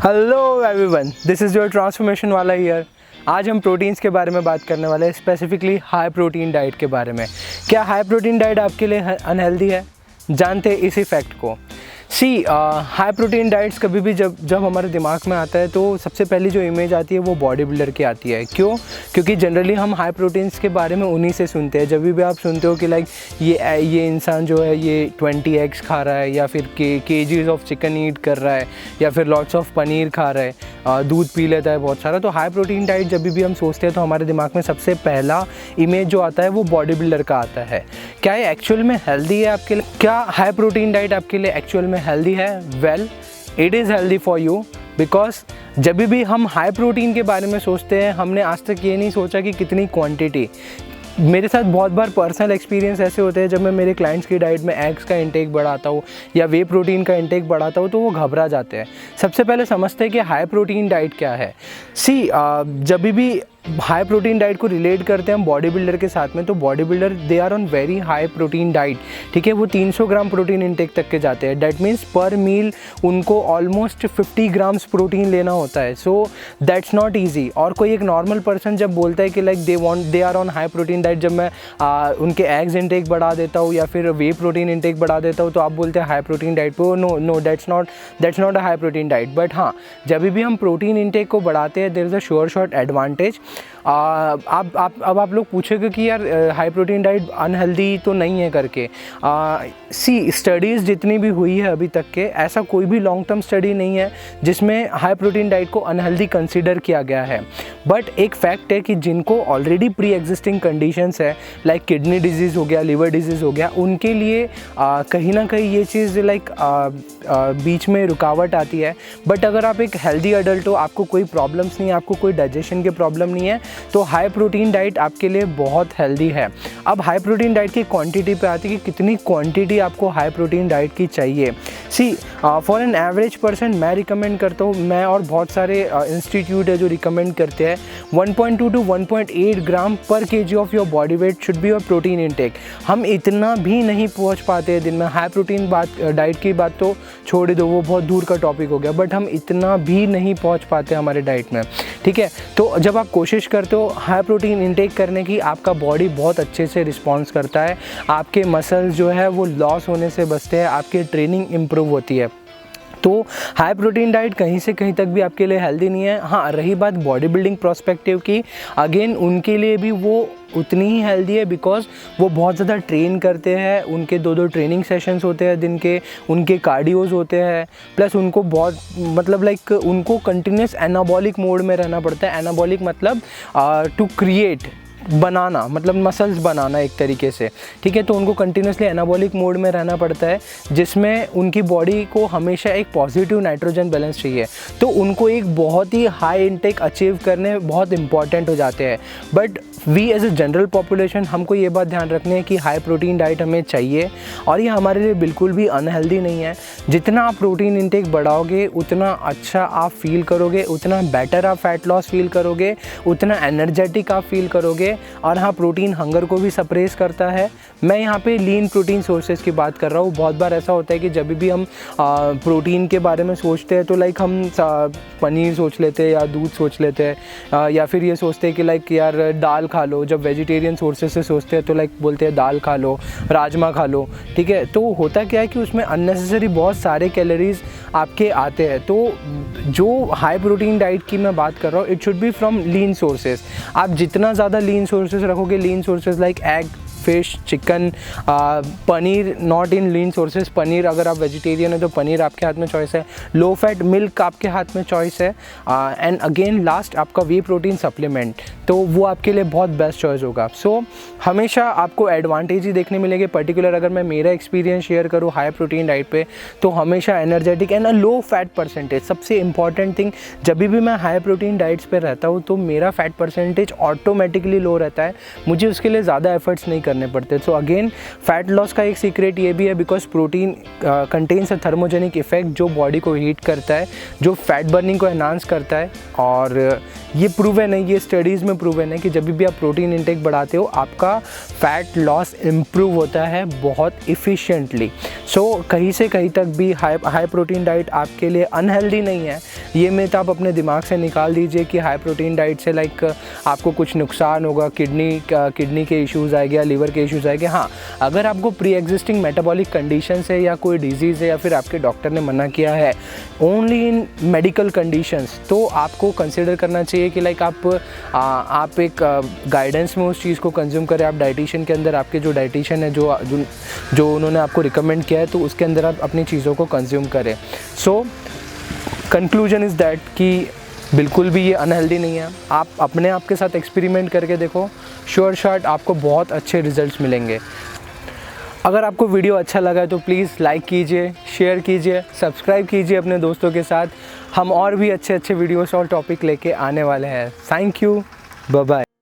Hello everyone, this is your transformation वाला year. आज हम प्रोटीन्स के बारे में बात करने वाले हैं, स्पेसिफिकली हाई प्रोटीन डाइट के बारे में। क्या हाई प्रोटीन डाइट आपके लिए अनहेल्दी है? जानते हैं इसी फैक्ट को। हाई प्रोटीन डाइट्स कभी भी जब हमारे दिमाग में आता है तो सबसे पहली जो इमेज आती है वो बॉडी बिल्डर की आती है। क्यों? क्योंकि जनरली हम हाई प्रोटीन्स के बारे में उन्हीं से सुनते हैं। जब भी आप सुनते हो कि लाइक ये इंसान जो है ये 20 एग्स खा रहा है, या फिर केजीज ऑफ चिकन ईट कर रहा है, या फिर लॉट्स ऑफ पनीर खा रहा है, दूध पी लेता है बहुत सारा। तो हाई प्रोटीन डाइट जब भी हम सोचते हैं तो हमारे दिमाग में सबसे पहला इमेज जो आता है वो बॉडी बिल्डर का आता है। क्या ये एक्चुअल में हेल्दी है आपके लिए? क्या हाई प्रोटीन डाइट आपके लिए एक्चुअल में हेल्दी है? Well, it is healthy for you, because जब भी हम हाई प्रोटीन के बारे में सोचते हैं हमने आज तक ये नहीं सोचा कि कितनी क्वांटिटी। मेरे साथ बहुत बार पर्सनल एक्सपीरियंस ऐसे होते हैं, जब मैं मेरे क्लाइंट्स की डाइट में एग्स का इंटेक बढ़ाता हूँ या वे प्रोटीन का इंटेक बढ़ाता हूँ तो वो घबरा जाते हैं। सबसे पहले समझते हैं कि हाई प्रोटीन डाइट क्या है। जब भी हाई प्रोटीन डाइट को रिलेट करते हैं हम बॉडी बिल्डर के साथ में, तो body builder they are on very high protein diet. ठीक है, वो 300 ग्राम प्रोटीन इंटेक तक के जाते हैं। दैट मीन्स पर मील उनको ऑलमोस्ट 50 ग्राम्स प्रोटीन लेना होता है। So that's not easy. और कोई एक नॉर्मल पर्सन जब बोलता है कि like they are on high protein diet, जब मैं उनके एग्स इंटेक बढ़ा देता हूँ या फिर वे प्रोटीन इंटेक बढ़ा देता हूँ तो आप बोलते हैं हाई प्रोटीन डाइट पे। No, that's not a high protein diet. But हाँ, जब भी हम प्रोटीन इंटेक को बढ़ाते हैं there is a sure shot advantage. अब आप लोग पूछेंगे कि यार हाई प्रोटीन डाइट अनहेल्दी तो नहीं है करके। स्टडीज़ जितनी भी हुई है अभी तक के, ऐसा कोई भी लॉन्ग टर्म स्टडी नहीं है जिसमें हाई प्रोटीन डाइट को अनहेल्दी कंसीडर किया गया है। बट एक फैक्ट है कि जिनको ऑलरेडी प्री एग्जिस्टिंग कंडीशंस है, लाइक किडनी डिजीज़ हो गया, लिवर डिजीज़ हो गया, उनके लिए कहीं ना कहीं ये चीज़ लाइक बीच में रुकावट आती है। बट अगर आप एक हेल्दी अडल्ट हो, आपको कोई प्रॉब्लम्स नहीं है, आपको कोई डाइजेशन के प्रॉब्लम नहीं है, तो हाई प्रोटीन डाइट आपके लिए बहुत हेल्दी है। अब हाई प्रोटीन डाइट की क्वांटिटी पे आती है कि कितनी क्वांटिटी आपको हाई प्रोटीन डाइट की चाहिए। फॉर एन एवरेज पर्सन मैं रिकमेंड करता हूँ, मैं और बहुत सारे इंस्टीट्यूट है जो रिकमेंड करते हैं 1.2 to 1.8 ग्राम पर KG of your body weight should be your protein intake. हम इतना भी नहीं पहुँच पाते हैं दिन में। हाई प्रोटीन डाइट की बात तो छोड़ ही दो, वो बहुत दूर का टॉपिक हो गया। बट हम इतना भी नहीं पहुँच पाते हमारे डाइट में। ठीक है, तो जब आप कोशिश करते हो हाई प्रोटीन इंटेक करने की, आपका बॉडी बहुत अच्छे से रिस्पॉन्स करता है, आपके मसल्स जो है वो लॉस होने से बचते हैं, आपकी ट्रेनिंग इम्प्रूव होती है। तो हाई प्रोटीन डाइट कहीं से कहीं तक भी आपके लिए हेल्दी नहीं है। हाँ, रही बात बॉडी बिल्डिंग पर्सपेक्टिव की, अगेन उनके लिए भी वो उतनी ही हेल्दी है, बिकॉज वो बहुत ज़्यादा ट्रेन करते हैं। उनके 2 टरेनिंग सेशंस होते हैं दिन के, उनके कार्डियोज होते हैं, प्लस उनको बहुत मतलब लाइक उनको कंटिन्यूस एनाबॉलिक मोड में रहना पड़ता है। एनाबॉलिक मतलब टू क्रिएट, बनाना, मतलब मसल्स बनाना एक तरीके से। ठीक है, तो उनको कंटिन्यूसली एनाबॉलिक मोड में रहना पड़ता है, जिसमें उनकी बॉडी को हमेशा एक पॉजिटिव नाइट्रोजन बैलेंस चाहिए। तो उनको एक बहुत ही हाई इनटेक अचीव करने बहुत इंपॉर्टेंट हो जाते हैं। But we as a general population हमको ये बात ध्यान रखनी है कि हाई प्रोटीन डाइट हमें चाहिए, और ये हमारे लिए बिल्कुल भी अनहेल्दी नहीं है। जितना आप प्रोटीन इंटेक बढ़ाओगे उतना अच्छा आप फील करोगे, उतना बेटर आप फैट लॉस फील करोगे, उतना एनर्जेटिक आप फील करोगे। और हाँ, प्रोटीन हंगर को भी सप्रेस करता है। मैं यहाँ पे लीन प्रोटीन सोर्सेज की बात कर रहा हूँ। बहुत बार ऐसा होता है कि जब भी हम प्रोटीन के बारे में सोचते हैं तो लाइक हम पनीर सोच लेते हैं या दूध सोच लेते हैं, या फिर ये सोचते हैं कि लाइक यार दाल खा लो। जब वेजिटेरियन सोर्सेज से सोचते हैं तो लाइक बोलते हैं दाल खा लो, राजमा खा लो। ठीक है, तो होता क्या है कि उसमें अननेसेसरी बहुत सारे कैलोरीज आपके आते हैं। तो जो हाई प्रोटीन डाइट की मैं बात कर रहा हूँ, it should be from lean sources. आप जितना ज़्यादा लीन सोर्सेज रखोगे, lean sources like egg, fish, chicken, paneer not in lean sources. Paneer अगर आप वेजिटेरियन है तो पनीर आपके हाथ में चॉइस है। लो फैट मिल्क आपके हाथ में चॉइस है। एंड अगेन लास्ट आपका वे प्रोटीन सप्लीमेंट, तो वो आपके लिए बहुत बेस्ट चॉइस होगा। सो हमेशा आपको एडवांटेज ही देखने मिलेंगे। पर्टिकुलर अगर मैं मेरा एक्सपीरियंस शेयर करूँ हाई प्रोटीन डाइट पे, तो हमेशा energetic and a low fat percentage. सबसे इंपॉर्टेंट थिंग, जब भी मैं हाई प्रोटीन डाइट्स पे रहता हूँ तो मेरा फैट परसेंटेज ऑटोमेटिकली लो रहता है। मुझे उसके लिए ज़्यादा एफर्ट्स नहीं करने पड़ते। सो अगेन फैट लॉस का एक सीक्रेट ये भी है, because protein contains a thermogenic effect जो बॉडी को हीट करता है, जो फैट बर्निंग को एनहांस करता है। और ये प्रूवन है, ये स्टडीज़ में प्रूवन है कि जब भी आप प्रोटीन इंटेक बढ़ाते हो आपका फैट लॉस इम्प्रूव होता है बहुत इफ़िशिएंटली। सो कहीं से कहीं तक भी हाई प्रोटीन डाइट आपके लिए अनहेल्दी नहीं है। ये मिथ आप अपने दिमाग से निकाल दीजिए कि हाई प्रोटीन डाइट से लाइक आपको कुछ नुकसान होगा, किडनी के इश्यूज़ आएंगे या लीवर के इश्यूज़ आएंगे। हाँ, अगर आपको प्री एग्जिस्टिंग मेटाबॉलिक कंडीशन है या कोई डिजीज़ है या फिर आपके डॉक्टर ने मना किया है ओनली इन मेडिकल कंडीशंस, तो आपको कंसिडर करना चाहिए कि लाइक आप एक गाइडेंस में उस चीज़ को कंज्यूम करें। आप डाइटिशियन के अंदर, आपके जो डाइटिशियन है जो उन्होंने आपको रिकमेंड किया है, तो उसके अंदर आप अपनी चीज़ों को कंज्यूम करें। सो कंक्लूजन इज़ दैट कि बिल्कुल भी ये अनहेल्दी नहीं है। आप अपने आप के साथ एक्सपेरिमेंट करके देखो, श्योर शॉट आपको बहुत अच्छे रिजल्ट्स मिलेंगे। अगर आपको वीडियो अच्छा लगा है तो प्लीज़ लाइक कीजिए, शेयर कीजिए, सब्सक्राइब कीजिए अपने दोस्तों के साथ। हम और भी अच्छे वीडियोस और टॉपिक लेके आने वाले हैं। Thank you, bye bye.